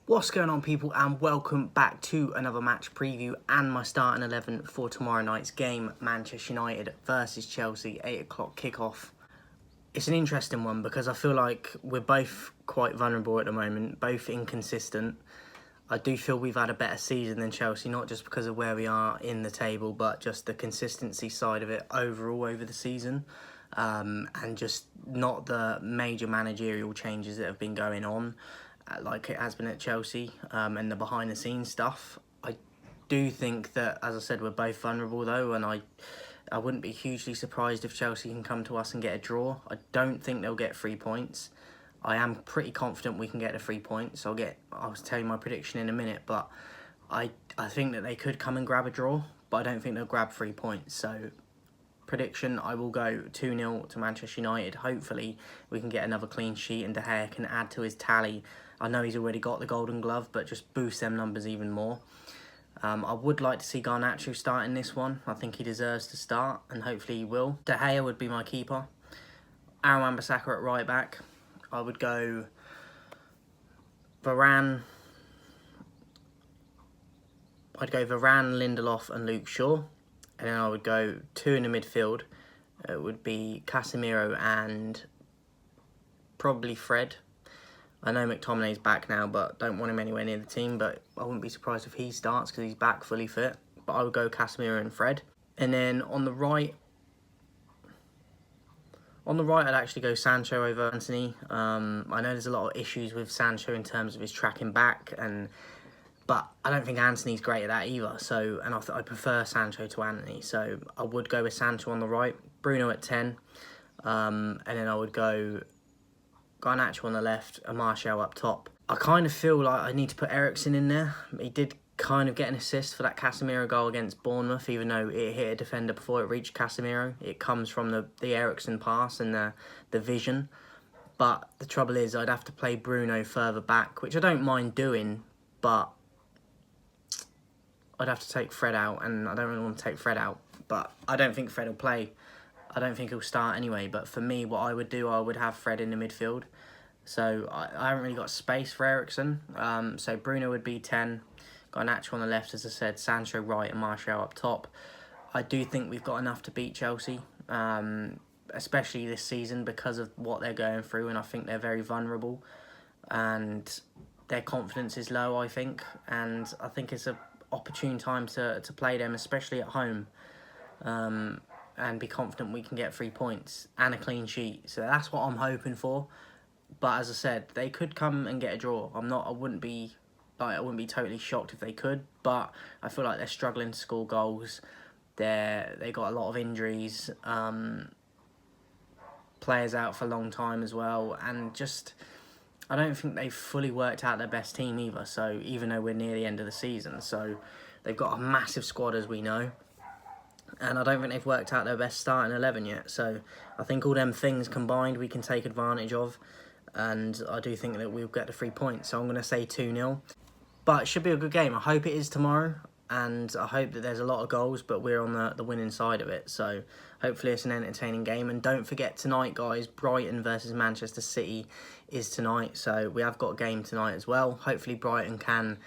What's going on, people, and welcome back to another match preview and my starting 11 for tomorrow night's game, Manchester United versus Chelsea, 8 o'clock kickoff. It's an interesting one because I feel like we're both quite vulnerable at the moment, both inconsistent. I do feel we've had a better season than Chelsea, not just because of where we are in the table, but just the consistency side of it overall over the season, and just not the major managerial changes that have been going on like it has been at Chelsea, and the behind the scenes stuff. I do think that, as I said, we're both vulnerable though, and I wouldn't be hugely surprised if Chelsea can come to us and get a draw. I don't think they'll get 3 points. I am pretty confident we can get the 3 points. I'll tell you my prediction in a minute, but I think that they could come and grab a draw, but I don't think they'll grab 3 points. So prediction, I will go 2-0 to Manchester United. Hopefully we can get another clean sheet and De Gea can add to his tally. I know he's already got the Golden Glove, but just boost them numbers even more. I would like to see Garnacho start in this one. I think he deserves to start, and hopefully he will. De Gea would be my keeper. Aaron Wan-Bissaka at right back. I would go Varane. I'd go Varane, Lindelof and Luke Shaw. And then I would go 2 in the midfield. It would be Casemiro and probably Fred. I know McTominay's back now, but don't want him anywhere near the team. But I wouldn't be surprised if he starts because he's back fully fit. But I would go Casemiro and Fred. And then on the right, I'd actually go Sancho over Antony. I know there's a lot of issues with Sancho in terms of his tracking back, but I don't think Antony's great at that either. So, and I prefer Sancho to Antony. So I would go with Sancho on the right, Bruno at 10, and then I would go Garnacho on the left and Martial up top. I kind of feel like I need to put Eriksen in there. He did kind of get an assist for that Casemiro goal against Bournemouth, even though it hit a defender before it reached Casemiro. It comes from the Eriksen pass and the vision. But the trouble is I'd have to play Bruno further back, which I don't mind doing, but I'd have to take Fred out, and I don't really want to take Fred out. But I don't think Fred will play. I don't think he'll start anyway. But for me, what I would do, I would have Fred in the midfield. So I haven't really got space for Eriksen. So Bruno would be 10. Garnacho on the left, as I said. Sancho right and Martial up top. I do think we've got enough to beat Chelsea, especially this season because of what they're going through. And I think they're very vulnerable. And their confidence is low, I think. And I think it's an opportune time to play them, especially at home. And be confident we can get 3 points and a clean sheet. So that's what I'm hoping for. But as I said, they could come and get a draw. I wouldn't be totally shocked if they could. But I feel like they're struggling to score goals. They got a lot of injuries. Players out for a long time as well, and just I don't think they've fully worked out their best team either. So even though we're near the end of the season, so they've got a massive squad, as we know. And I don't think they've worked out their best starting 11 yet. So I think all them things combined we can take advantage of. And I do think that we'll get the 3 points. So I'm going to say 2-0. But it should be a good game. I hope it is tomorrow. And I hope that there's a lot of goals, but we're on the winning side of it. So hopefully it's an entertaining game. And don't forget tonight, guys, Brighton versus Manchester City is tonight. So we have got a game tonight as well. Hopefully Brighton can...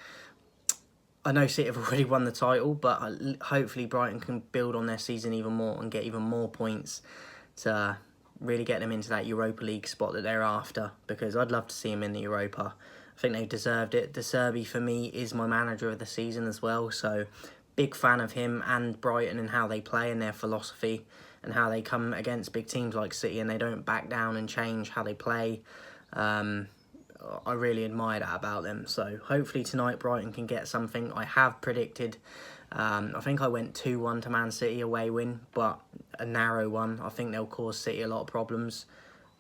I know City have already won the title, but hopefully Brighton can build on their season even more and get even more points to really get them into that Europa League spot that they're after, because I'd love to see them in the Europa. I think they've deserved it. De Zerbi, for me, is my manager of the season as well, so big fan of him and Brighton and how they play and their philosophy and how they come against big teams like City and they don't back down and change how they play. I really admire that about them. So hopefully tonight Brighton can get something. I have predicted, I think I went 2-1 to Man City away win, but a narrow one. I think they'll cause City a lot of problems,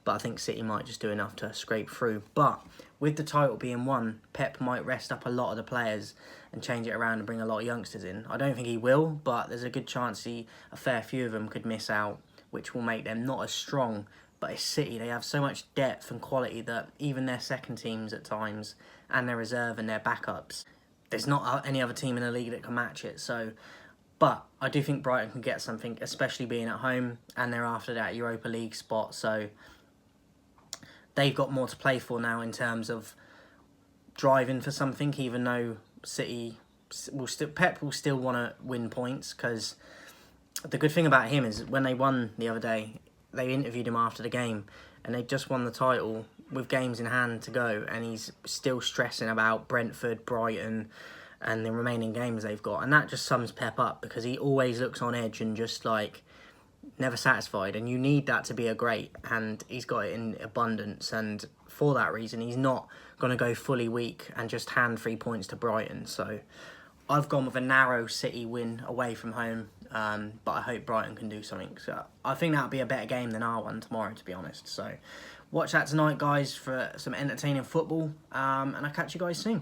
but I think City might just do enough to scrape through. But with the title being won, Pep might rest up a lot of the players and change it around and bring a lot of youngsters in. I don't think he will, but there's a good chance a fair few of them could miss out, which will make them not as strong. But it's City, they have so much depth and quality that even their second teams at times, and their reserve and their backups, there's not any other team in the league that can match it. So, but I do think Brighton can get something, especially being at home, and they're after that Europa League spot. So they've got more to play for now in terms of driving for something, even though City Pep will still want to win points, because the good thing about him is when they won the other day, they interviewed him after the game, and they just won the title with games in hand to go, and he's still stressing about Brentford, Brighton, and the remaining games they've got, and that just sums Pep up, because he always looks on edge and just like never satisfied, and you need that to be a great, and he's got it in abundance, and for that reason he's not going to go fully weak and just hand 3 points to Brighton. So I've gone with a narrow City win away from home, but I hope Brighton can do something. So I think that'll be a better game than our one tomorrow, to be honest. So watch that tonight, guys, for some entertaining football, and I'll catch you guys soon.